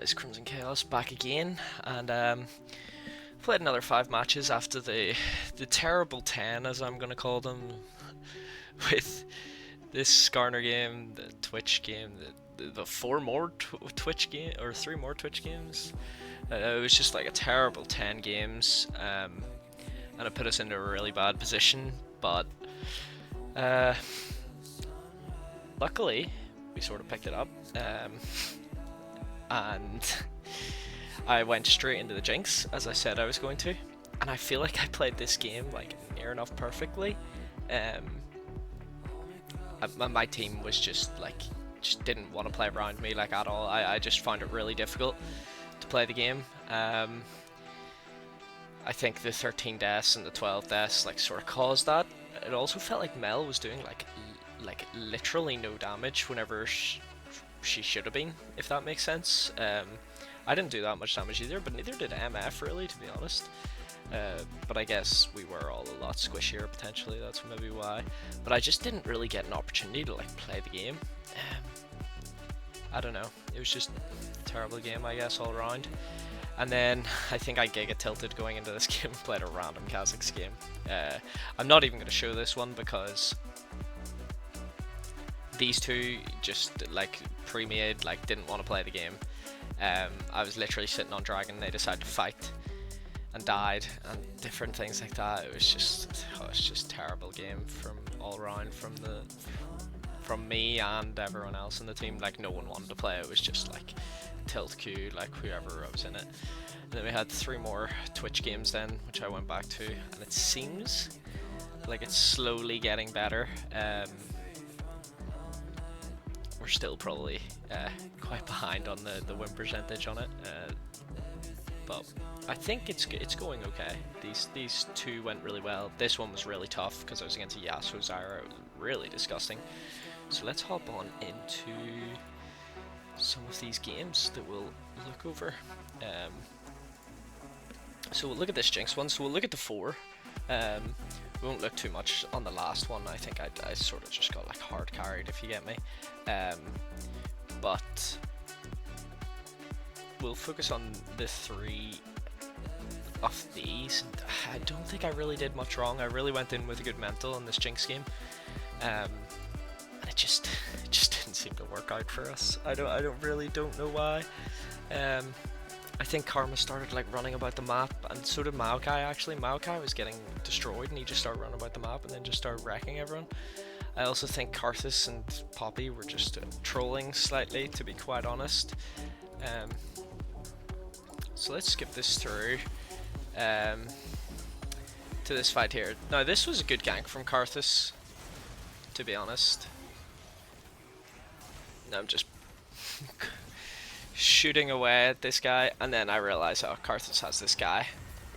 guys, Crimson Chaos back again, and played another 5 matches after the terrible 10, as I'm gonna call them, with this Skarner game, the Twitch game, the four more Twitch game or three more Twitch games. It was just like a terrible 10 games, and it put us into a really bad position. But luckily, we sort of picked it up. And I went straight into the Jinx, as I said I was going to, and I feel like I played this game like near enough perfectly. My team was just didn't want to play around me like at all. I just found it really difficult to play the game. I think the 13 deaths and the 12 deaths sort of caused that. It also felt like Mel was doing like literally no damage whenever she should have been, if that makes sense. I didn't do that much damage either, but neither did MF really, to be honest. But I guess we were all a lot squishier potentially, that's maybe why. But I just didn't really get an opportunity to play the game. I don't know, it was just a terrible game, I guess, all around. And then I think I giga tilted going into this game and played a random Kha'Zix game. I'm not even going to show this one because these two just pre-made, didn't want to play the game. I was literally sitting on Dragon, they decided to fight and died and different things like that. It was just terrible game from all around, from me and everyone else in the team. No one wanted to play. It was just tilt Q, whoever was in it. And then we had 3 more Twitch games then, which I went back to, and it seems like it's slowly getting better. We're still probably quite behind on the win percentage on it, but I think it's going okay. These 2 went really well. This one was really tough because I was against a Yasuo Zyra. It was really disgusting. So let's hop on into some of these games that we'll look over. So we'll look at this Jinx one. So we'll look at the 4. We won't look too much on the last one. I think I sort of just got hard carried, if you get me. But we'll focus on the 3 of these. I don't think I really did much wrong. I really went in with a good mental in this Jinx game, and it just didn't seem to work out for us. I don't know why. I think Karma started running about the map, and so did Maokai actually. Maokai was getting destroyed and he just started running about the map and then just started wrecking everyone. I also think Karthus and Poppy were just trolling slightly, to be quite honest. So let's skip this through to this fight here. Now this was a good gank from Karthus, to be honest. I'm just shooting away at this guy, and then I realized, oh, Karthus has this guy.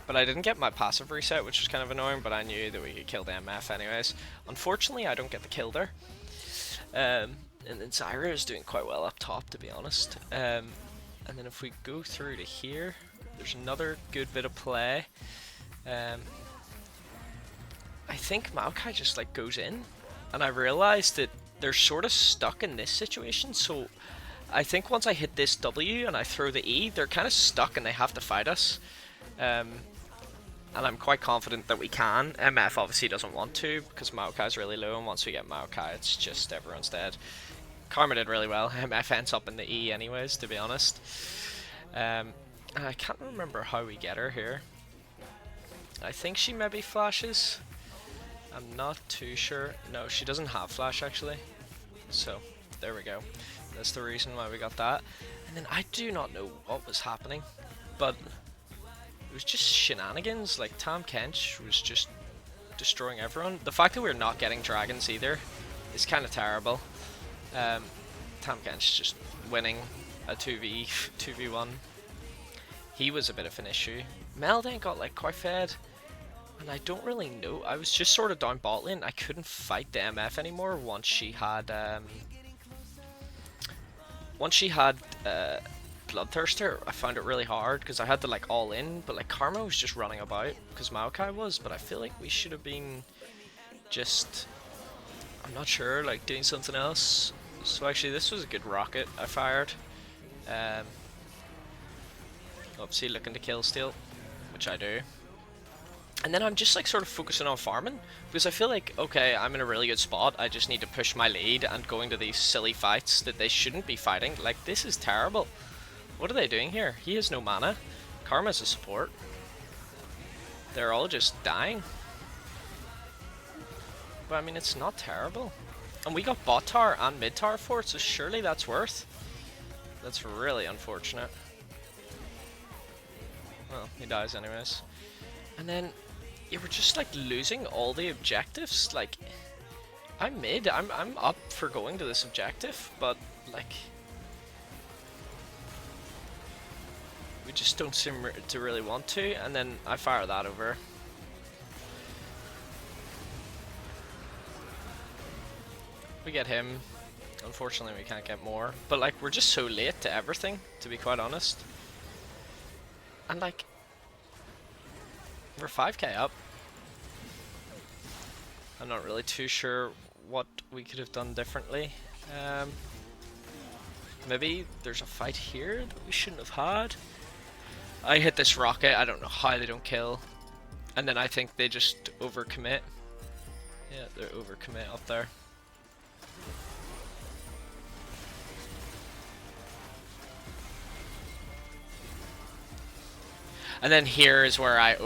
But I didn't get my passive reset, which was kind of annoying, but I knew that we could kill the MF anyways. Unfortunately, I don't get the kill there. And then Zyra is doing quite well up top, to be honest. And then if we go through to here, there's another good bit of play. I think Maokai just goes in, and I realized that they're sort of stuck in this situation, so I think once I hit this W and I throw the E, they're kind of stuck and they have to fight us. And I'm quite confident that we can. MF obviously doesn't want to because Maokai's really low, and once we get Maokai, it's just everyone's dead. Karma did really well. MF ends up in the E anyways, to be honest. I can't remember how we get her here. I think she maybe flashes. I'm not too sure. No, she doesn't have flash actually. So, there we go. That's the reason why we got that. And then I do not know what was happening, but it was just shenanigans. Tam Kench was just destroying everyone. The fact that we're not getting dragons either is kind of terrible. Tam Kench just winning a 2v1. He was a bit of an issue. Mel then got quite fed, and I don't really know. I was just sort of down bot lane. I couldn't fight the MF anymore once she had Bloodthirster. I found it really hard because I had to all in, but Karma was just running about because Maokai was, but I feel like we should have been just, I'm not sure, doing something else. So actually this was a good rocket I fired. Obviously looking to kill steal, which I do. And then I'm just like sort of focusing on farming, because I feel like, okay, I'm in a really good spot, I just need to push my lead and going to these silly fights that they shouldn't be fighting. Like, this is terrible. What are they doing here? He has no mana. Karma's a support. They're all just dying. But I mean, it's not terrible. And we got bot tower and mid tower for it, so surely that's worth. That's really unfortunate. Well, he dies anyways. And then, yeah, we're just like losing all the objectives. Like, I'm mid. I'm up for going to this objective, but like, we just don't seem to really want to. And then I fire that over. We get him. Unfortunately, we can't get more. But like, we're just so late to everything, to be quite honest. And like, we're 5k up. I'm not really too sure what we could have done differently. Maybe there's a fight here that we shouldn't have had. I hit this rocket, I don't know how they don't kill. And then I think they just overcommit. Yeah, they're overcommit up there. And then here is where I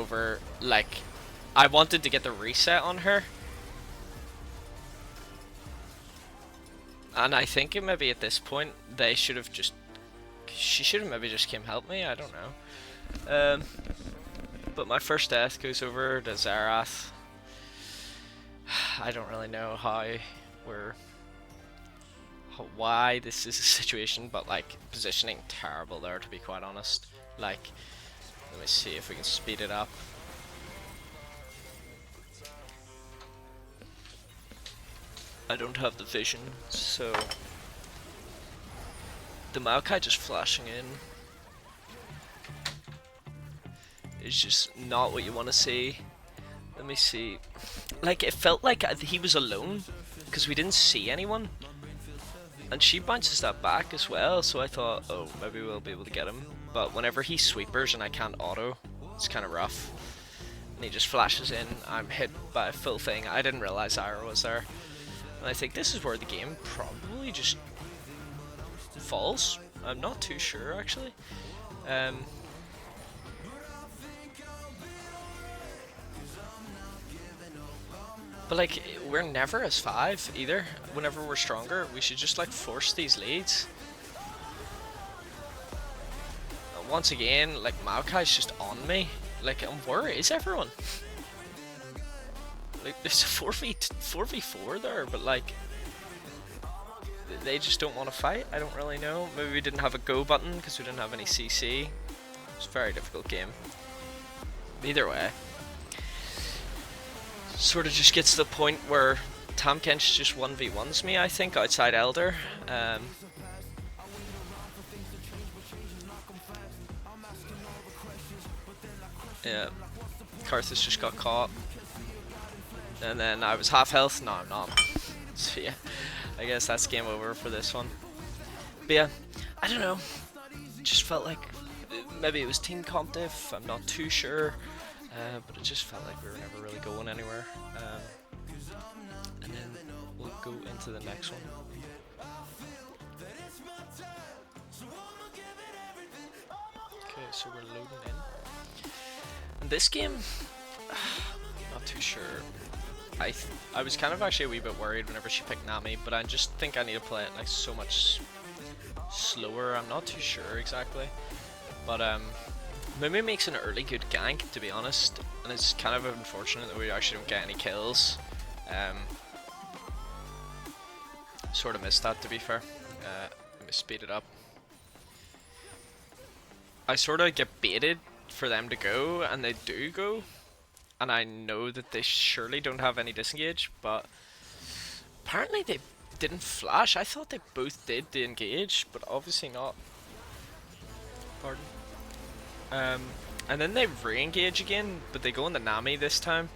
I wanted to get the reset on her. And I think maybe at this point, they should have just... She should have maybe just came help me, I don't know. But my first death goes over to Zerath. I don't really know why this is a situation, but like, positioning terrible there, to be quite honest. Like, let me see if we can speed it up. I don't have the vision, so the Maokai just flashing in is just not what you want to see. Let me see. Like, it felt like he was alone because we didn't see anyone, and she bounces that back as well, so I thought, oh, maybe we'll be able to get him. But whenever he sweepers and I can't auto, it's kind of rough. And he just flashes in. I'm hit by a full thing. I didn't realize Ira was there. And I think this is where the game probably just falls. I'm not too sure, actually. But like, we're never as 5 either. Whenever we're stronger, we should just like force these leads. Once again, like, Maokai's just on me. Like, where is everyone? Like, there's a 4v4 there, but like, they just don't want to fight. I don't really know. Maybe we didn't have a go button because we didn't have any CC. It's a very difficult game. Either way, sort of just gets to the point where Tamkench just 1v1s me, I think, outside Elder. Yeah, Karthus just got caught. And then I was half health. No, I'm not. So yeah, I guess that's game over for this one. But yeah, I don't know. Just felt like maybe it was team comp diff. I'm not too sure. But it just felt like we were never really going anywhere. And then we'll go into the next one. Okay, so we're loading in. And this game, not too sure. I was kind of actually a wee bit worried whenever she picked Nami, but I just think I need to play it like so much slower. I'm not too sure exactly, but Mimi makes an early good gank, to be honest, and it's kind of unfortunate that we actually don't get any kills. Sort of missed that, to be fair. Let me speed it up. I sort of get baited for them to go, and they do go, and I know that they surely don't have any disengage, but apparently they didn't flash. I thought they both did the engage, but obviously not. Pardon. And then they re-engage again, but they go on the Nami this time.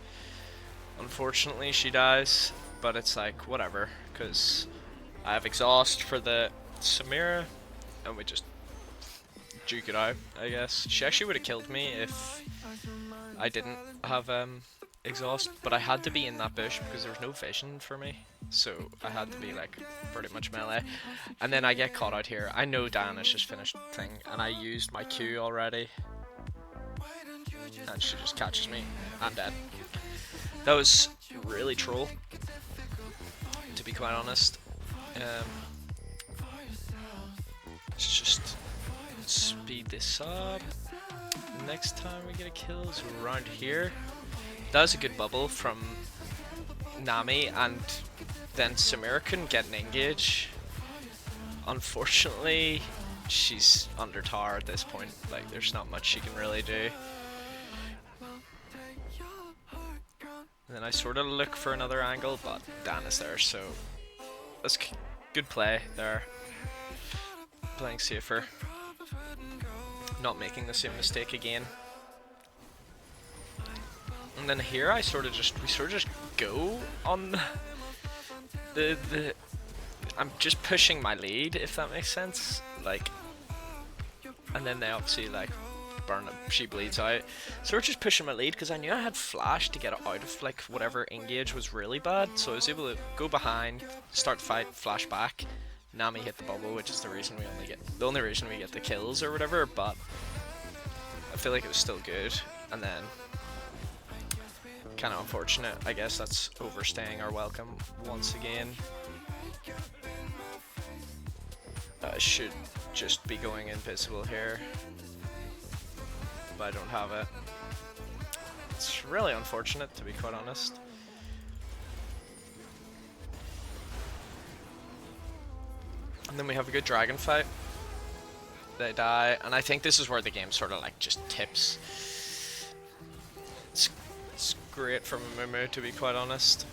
Unfortunately, she dies, but it's like, whatever, because I have exhaust for the Samira, and we just duke it out, I guess. She actually would have killed me if I didn't have exhaust, but I had to be in that bush because there was no vision for me, so I had to be like pretty much melee. And then I get caught out here. I know Diana's just finished the thing, and I used my Q already, and she just catches me. I'm dead. That was really troll, to be quite honest. Let's just speed this up. Next time we get a kill is around here. That was a good bubble from Nami, and then Samira couldn't get an engage. Unfortunately, she's under tower at this point. Like, there's not much she can really do. And then I sort of look for another angle, but Dan is there, so that's good play there. Playing safer. Not making the same mistake again. And then here I we sort of just go on the I'm just pushing my lead, if that makes sense. Like, and then they obviously like burn it, she bleeds out. So we're just pushing my lead because I knew I had flash to get it out of like whatever engage was really bad. So I was able to go behind, start the fight, flash back. Nami hit the bubble, which is the only reason we get the kills or whatever, but I feel like it was still good. And then kind of unfortunate, I guess that's overstaying our welcome once again. I should just be going invisible here, but I don't have it. It's really unfortunate, to be quite honest. And then we have a good dragon fight. They die, and I think this is where the game sort of like just tips. It's great from Mumu, to be quite honest.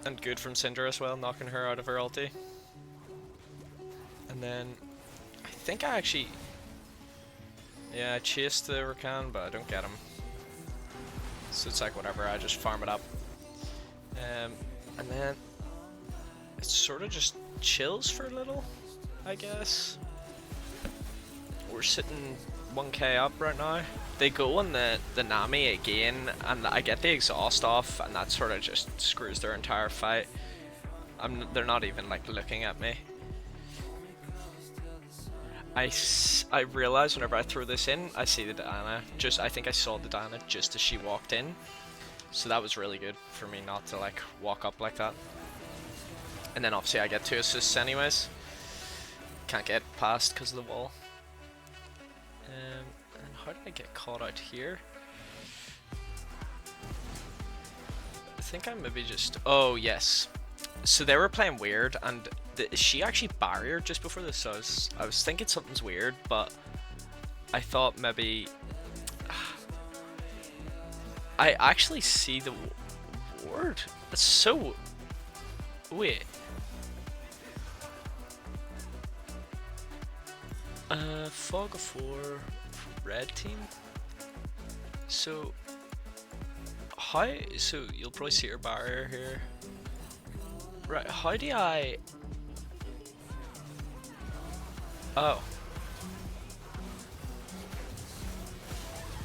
And good from Syndra as well, knocking her out of her ulti. And then I think I actually, yeah, I chased the Rakan, but I don't get him. So it's like whatever, I just farm it up. And then it sort of just chills for a little, I guess. We're sitting 1k up right now. They go on the Nami again, and I get the exhaust off, and that sort of just screws their entire fight. They're not even like looking at me. I realize whenever I throw this in, I see the Diana. I think I saw the Diana just as she walked in, so that was really good for me not to like walk up like that. And then obviously I get 2 assists anyways. Can't get past because of the wall. And how did I get caught out here? I think I maybe just... Oh, yes. So they were playing weird, and she actually barriered just before this, so I was thinking something's weird, but I thought maybe... I actually see the ward. That's so... Wait. Fog of War, red team. So how? So you'll probably see her barrier here. Right? How do I? Oh.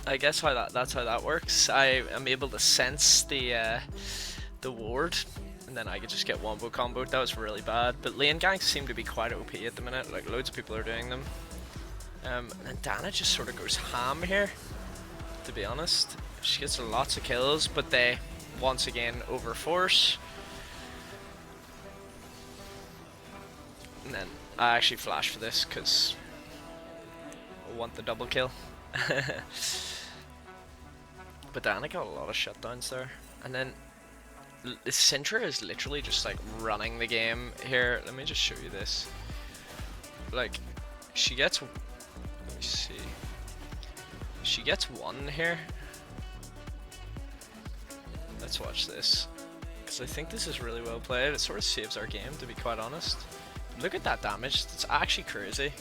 I guess that's how that works. I am able to sense the ward, and then I could just get wombo comboed. That was really bad. But lane ganks seem to be quite OP at the minute. Like loads of people are doing them. And then Dana just sort of goes ham here, to be honest. She gets lots of kills, but they once again overforce. And then I actually flash for this because I want the double kill. But Dana got a lot of shutdowns there. And then Syndra is literally just like running the game here. Let me just show you this. Like, she gets... Let me see. She gets 1 here. Let's watch this, because I think this is really well played. It sort of saves our game, to be quite honest. Look at that damage. It's actually crazy.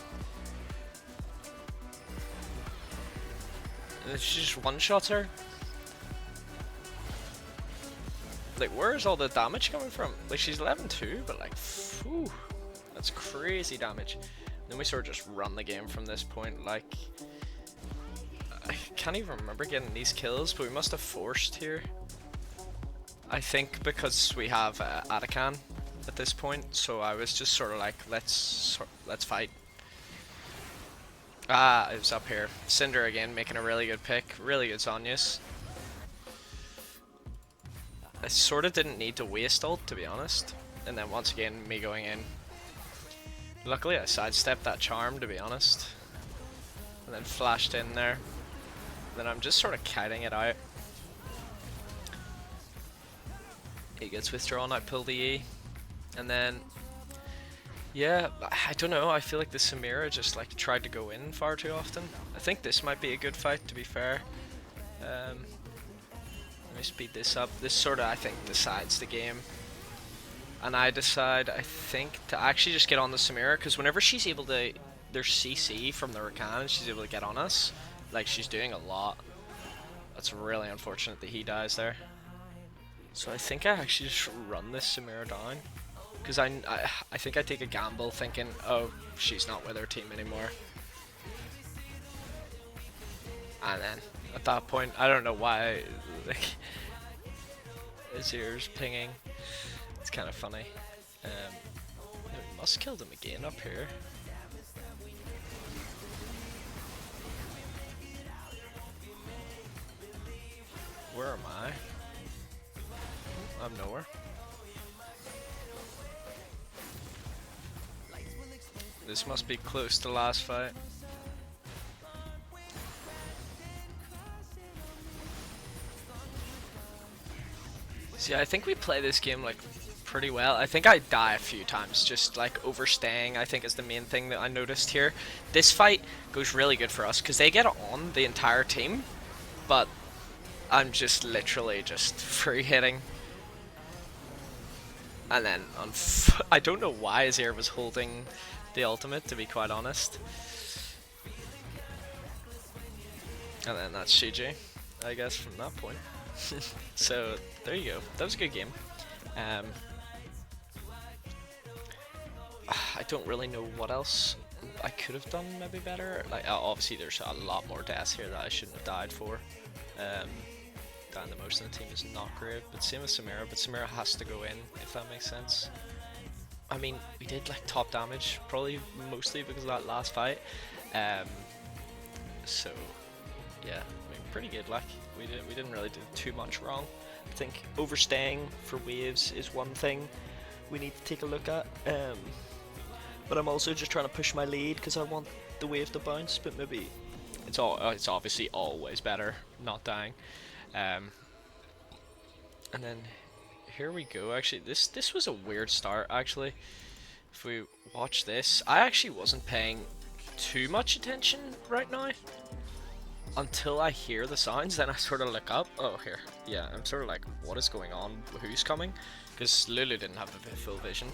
And she just one-shots her. Like, where is all the damage coming from? Like, she's 11-2, but like, phew, that's crazy damage. Then we sort of just run the game from this point. Like, I can't even remember getting these kills, but we must have forced here. I think because we have Atakan at this point, so I was just sort of like, let's fight. Ah, it was up here. Cinder again, making a really good pick. Really good Zhonya's. I sort of didn't need to waste ult, to be honest. And then once again, me going in. Luckily I sidestepped that charm, to be honest. And then flashed in there. And then I'm just sort of kiting it out. He gets withdrawn, I pull the E. And then, yeah, I don't know, I feel like the Samira just like tried to go in far too often. I think this might be a good fight, to be fair. Let me speed this up. This sort of, I think, decides the game. And I decide, I think, to actually just get on the Samira, because whenever she's able to, there's CC from the Rakan, and she's able to get on us, like, she's doing a lot. That's really unfortunate that he dies there. So I think I actually just run this Samira down. Because I think I take a gamble thinking, oh, she's not with her team anymore. And then, at that point, I don't know why, like, his ears pinging. It's kind of funny. We must kill them again up here. Where am I? I'm nowhere. This must be close to last fight. See, I think we play this game like pretty well. I think I die a few times, just like overstaying, I think is the main thing that I noticed here. This fight goes really good for us because they get on the entire team, but I'm just literally just free hitting. And then I don't know why Azir was holding the ultimate, to be quite honest. And then that's CG, I guess, from that point. So there you go. That was a good game. I don't really know what else I could have done maybe better. Like obviously there's a lot more deaths here that I shouldn't have died for. Dying the most in the team is not great, but same with Samira. But Samira has to go in, if that makes sense. I mean, we did like top damage, probably mostly because of that last fight. So yeah, I mean, pretty good. Like we didn't really do too much wrong. I think overstaying for waves is one thing we need to take a look at. But I'm also just trying to push my lead because I want the wave to bounce. But maybe it's obviously always better not dying. And then here we go. Actually, this was a weird start. Actually, if we watch this, I actually wasn't paying too much attention right now until I hear the sounds. Then I sort of look up. Oh, here, yeah. I'm sort of like, what is going on? Who's coming? Because Lulu didn't have the full vision,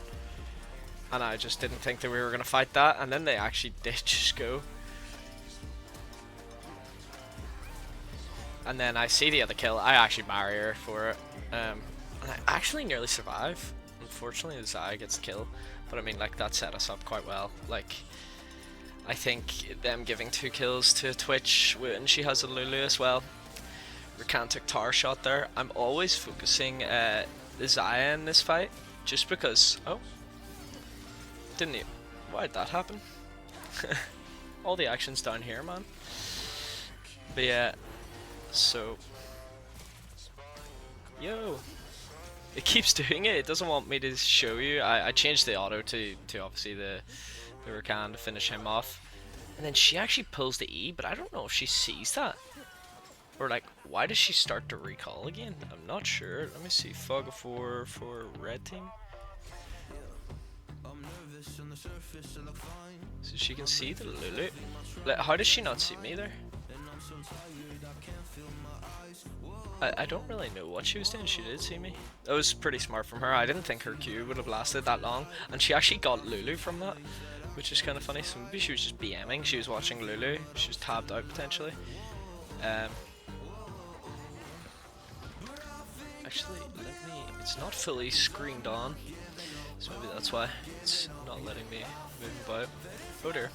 and I just didn't think that we were gonna fight that. And then they actually did just go. And then I see the other kill. I actually marry her for it. And I actually nearly survive. Unfortunately, the Zaya gets the kill. But I mean, like, that set us up quite well. Like, I think them giving 2 kills to Twitch when she has a Lulu as well. Rakan took tower shot there. I'm always focusing the Zaya in this fight. Just because... Oh. Didn't you? Why did that happen? All the action's down here, man. But yeah... So, yo, it keeps doing it. It doesn't want me to show you. I changed the auto to obviously the Rakan to finish him off, and then she actually pulls the E, but I don't know if she sees that, or like, why does she start to recall again? I'm not sure. Let me see. Fog of War for red team. So she can see the Lulu. Like, how does she not see me there? I don't really know what she was doing. She did see me. That was pretty smart from her. I didn't think her Q would have lasted that long, and she actually got Lulu from that, which is kind of funny. So maybe she was just BMing. She was watching Lulu. She was tabbed out potentially. Actually, it's not fully screened on, so maybe that's why it's not letting me move about. Oh dear.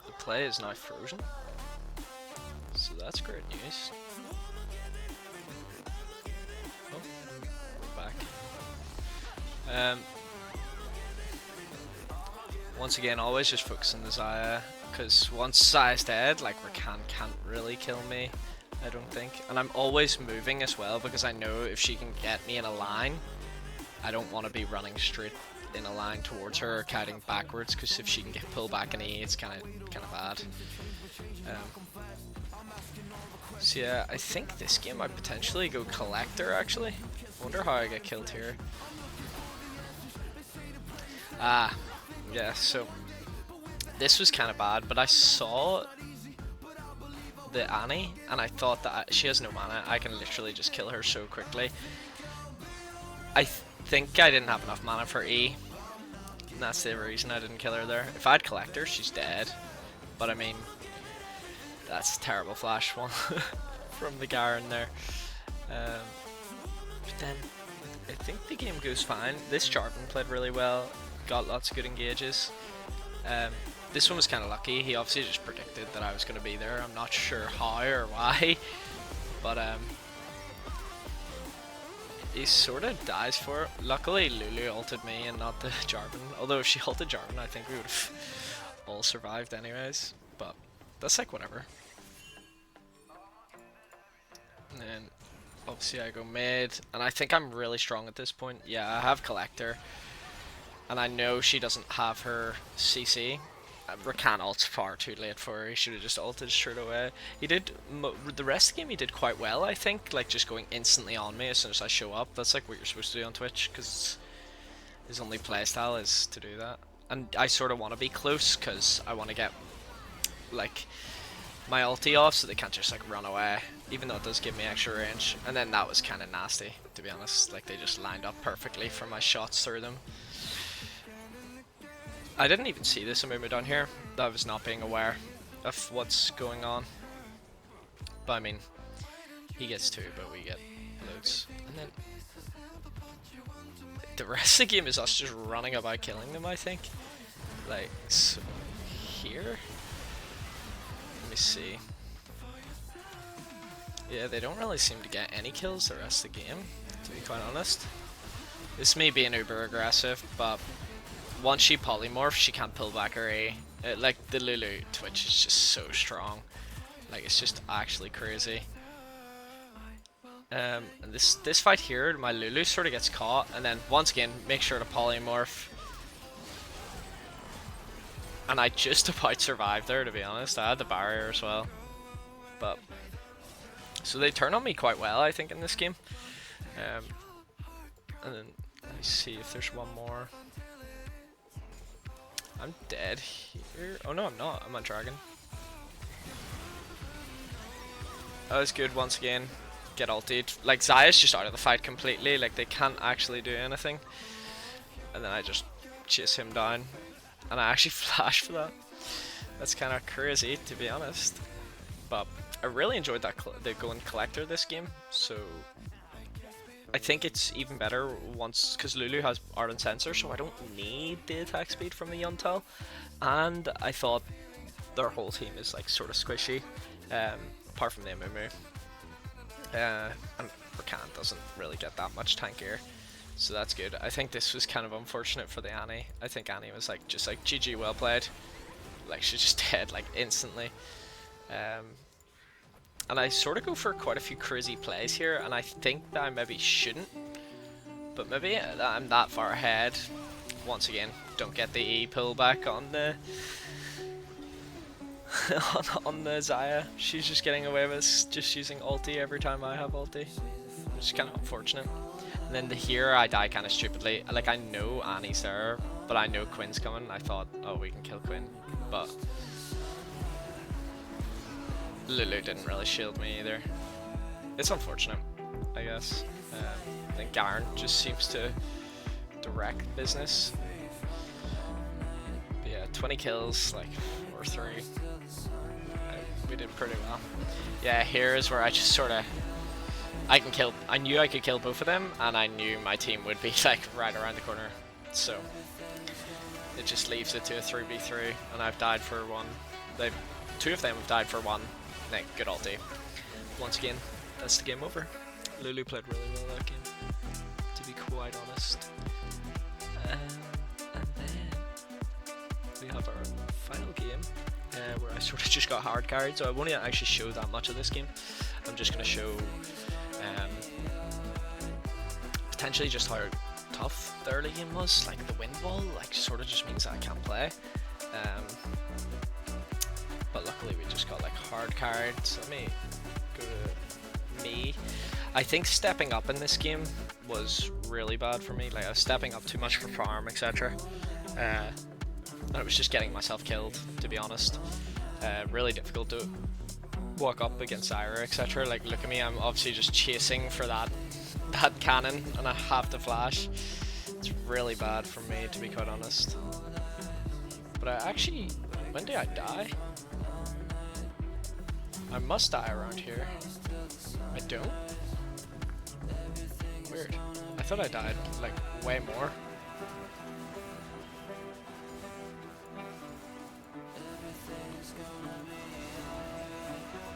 The play is now frozen. So that's great news. Oh, we're back. Once again, always just focus on the Xayah, because once Xayah's dead, like Rakan can't really kill me, I don't think. And I'm always moving as well, because I know if she can get me in a line, I don't want to be running straight in a line towards her or kiting backwards, because if she can get pulled back in E, it's kind of bad. So yeah, I think this game might potentially go Collector actually. Wonder how I get killed here. Ah, yeah, so this was kind of bad, but I saw the Annie and I thought that she has no mana. I can literally just kill her so quickly. I think I didn't have enough mana for E, and that's the reason I didn't kill her there. If I had Collector, she's dead. But I mean, that's a terrible flash one from the Garen there. But then I think the game goes fine. This Jarvan played really well, got lots of good engages. This one was kind of lucky. He obviously just predicted that I was going to be there. I'm not sure how or why, but he sort of dies for it. Luckily Lulu ulted me and not the Jarvan, although if she ulted Jarvan I think we would have all survived anyways, but that's like whatever. And then obviously I go mid, and I think I'm really strong at this point. Yeah, I have Collector, and I know she doesn't have her CC. Rakan ult's far too late for her. He should have just ulted straight away. He did, the rest of the game he did quite well, I think, like just going instantly on me as soon as I show up. That's like what you're supposed to do on Twitch, because his only playstyle is to do that. And I sort of want to be close, because I want to get like my ulti off so they can't just like run away, even though it does give me extra range. And then that was kind of nasty, to be honest. Like they just lined up perfectly for my shots through them. I didn't even see this Amumu down here. I was not being aware of what's going on. But I mean, he gets two, but we get loads. And then the rest of the game is us just running about killing them, I think. Like, so here? Let me see. Yeah, they don't really seem to get any kills the rest of the game, to be quite honest. This may be an uber aggressive, but once she polymorphs, she can't pull back her A. Like, the Lulu Twitch is just so strong. Like, it's just actually crazy. And this fight here, my Lulu sort of gets caught, and then once again, make sure to polymorph. And I just about survived there, to be honest. I had the barrier as well. But so they turn on me quite well, I think, in this game. And then let me see if there's one more. I'm dead here. Oh no, I'm not. I'm on Dragon. That was good once again. Get ulted. Like, Xayah's just out of the fight completely. Like, they can't actually do anything. And then I just chase him down. And I actually flash for that. That's kind of crazy, to be honest. But I really enjoyed that the going Collector this game. So I think it's even better once, because Lulu has Ardent Sensor, so I don't need the attack speed from the Yuntal. And I thought their whole team is like sort of squishy, apart from the Amumu. And Rakan doesn't really get that much tank gear, so that's good. I think this was kind of unfortunate for the Annie. I think Annie was like just like GG, well played. Like, she's just dead like instantly. And I sort of go for quite a few crazy plays here, and I think that I maybe shouldn't, but maybe I'm that far ahead. Once again, don't get the E pullback on the on the Xayah. She's just getting away with just using ulti every time I have ulti, which is kind of unfortunate. And then here I die kind of stupidly. Like, I know Annie's there, but I know Quinn's coming. I thought, oh, we can kill Quinn, but Lulu didn't really shield me either. It's unfortunate, I guess. I think Garen just seems to direct business. But yeah, 20 kills, like, or 3. We did pretty well. Yeah, here is where I just sort of, I knew I could kill both of them, and I knew my team would be like right around the corner. So it just leaves it to a 3v3, and I've died for one. Two of them have died for one. Like, good ulti. Once again, that's the game over. Lulu played really well that game, to be quite honest. And then we have our final game, where I sort of just got hard carried, so I won't actually show that much of this game. I'm just going to show potentially just how tough the early game was. Like, the wind wall, like, sort of just means that I can't play. But luckily we just got like hard carried. So let me go to me. I think stepping up in this game was really bad for me. Like, I was stepping up too much for farm, etc. And I was just getting myself killed, to be honest. Really difficult to walk up against Ira, etc. Like, look at me, I'm obviously just chasing for that cannon, and I have to flash. It's really bad for me, to be quite honest. But I actually, when did I die? I must die around here. I don't? Weird. I thought I died, like, way more.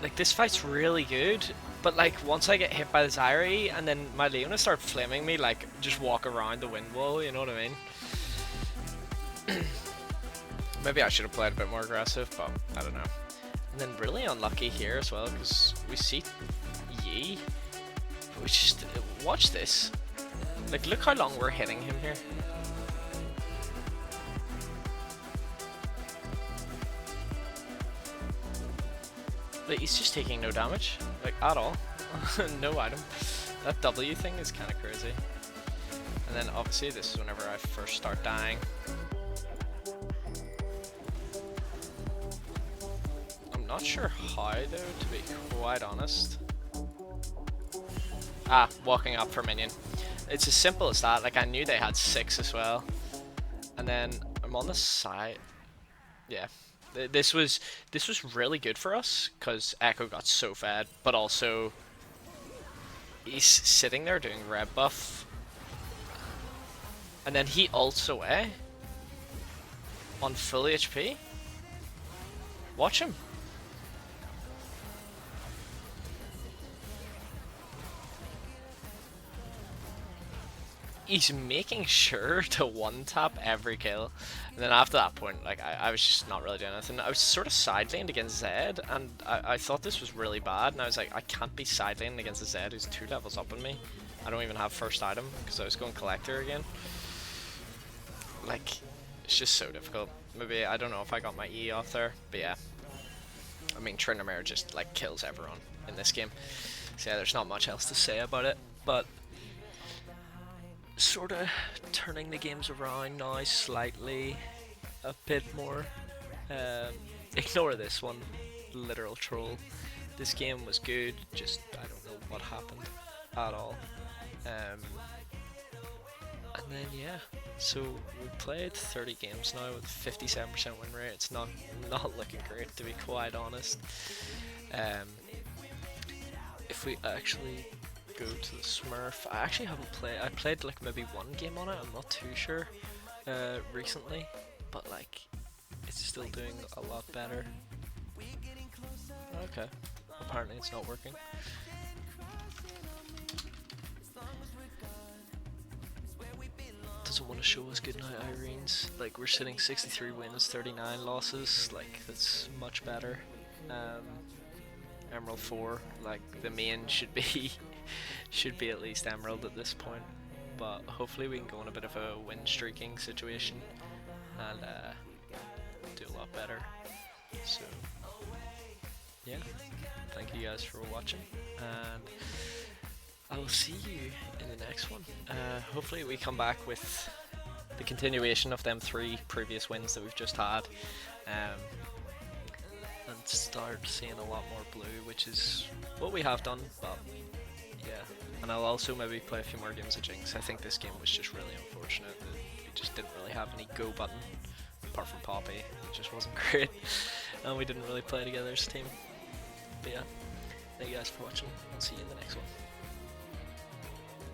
Like, this fight's really good, but like, once I get hit by the Zyrie and then my Leona start flaming me, like, just walk around the wind wall, you know what I mean? Maybe I should have played a bit more aggressive, but I don't know. And then really unlucky here as well, because we see Yi. We just, watch this. Like, look how long we're hitting him here. Like, he's just taking no damage, like, at all. No item. That W thing is kind of crazy. And then obviously this is whenever I first start dying. I'm not sure how though, to be quite honest. Ah, walking up for minion. It's as simple as that. Like, I knew they had 6 as well. And then I'm on the side. Yeah. This was really good for us because Echo got so fed, but also he's sitting there doing red buff, and then he ults away on full HP. Watch him. He's making sure to one-tap every kill. And then after that point, like, I was just not really doing anything. I was sort of side laned against Zed, and I thought this was really bad, and I was like, I can't be side laning against a Zed who's 2 levels up on me. I don't even have first item, because I was going Collector again. Like, it's just so difficult. Maybe, I don't know if I got my E off there, but yeah. I mean, Tryndamere just, like, kills everyone in this game. So yeah, there's not much else to say about it, but sort of turning the games around now slightly, a bit more. Ignore this one, literal troll. This game was good, just I don't know what happened at all. And then yeah, so we played 30 games now with 57% win rate. It's not looking great, to be quite honest. If we actually go to the Smurf, I actually haven't played. I played like maybe one game on it. I'm not too sure recently, but like, it's still doing a lot better. Okay, apparently it's not working. Doesn't want to show us good night, Irene's. Like, we're sitting 63 wins, 39 losses. Like, that's much better. Emerald 4, like, the main should be should be at least Emerald at this point, but hopefully we can go on a bit of a win streaking situation and do a lot better. So yeah, thank you guys for watching, and I will see you in the next one. Hopefully we come back with the continuation of them 3 previous wins that we've just had, and start seeing a lot more blue, which is what we have done, but yeah. And I'll also maybe play a few more games of Jinx. I think this game was just really unfortunate that we just didn't really have any go button, apart from Poppy. It just wasn't great, and we didn't really play together as a team. But yeah, thank you guys for watching, I'll see you in the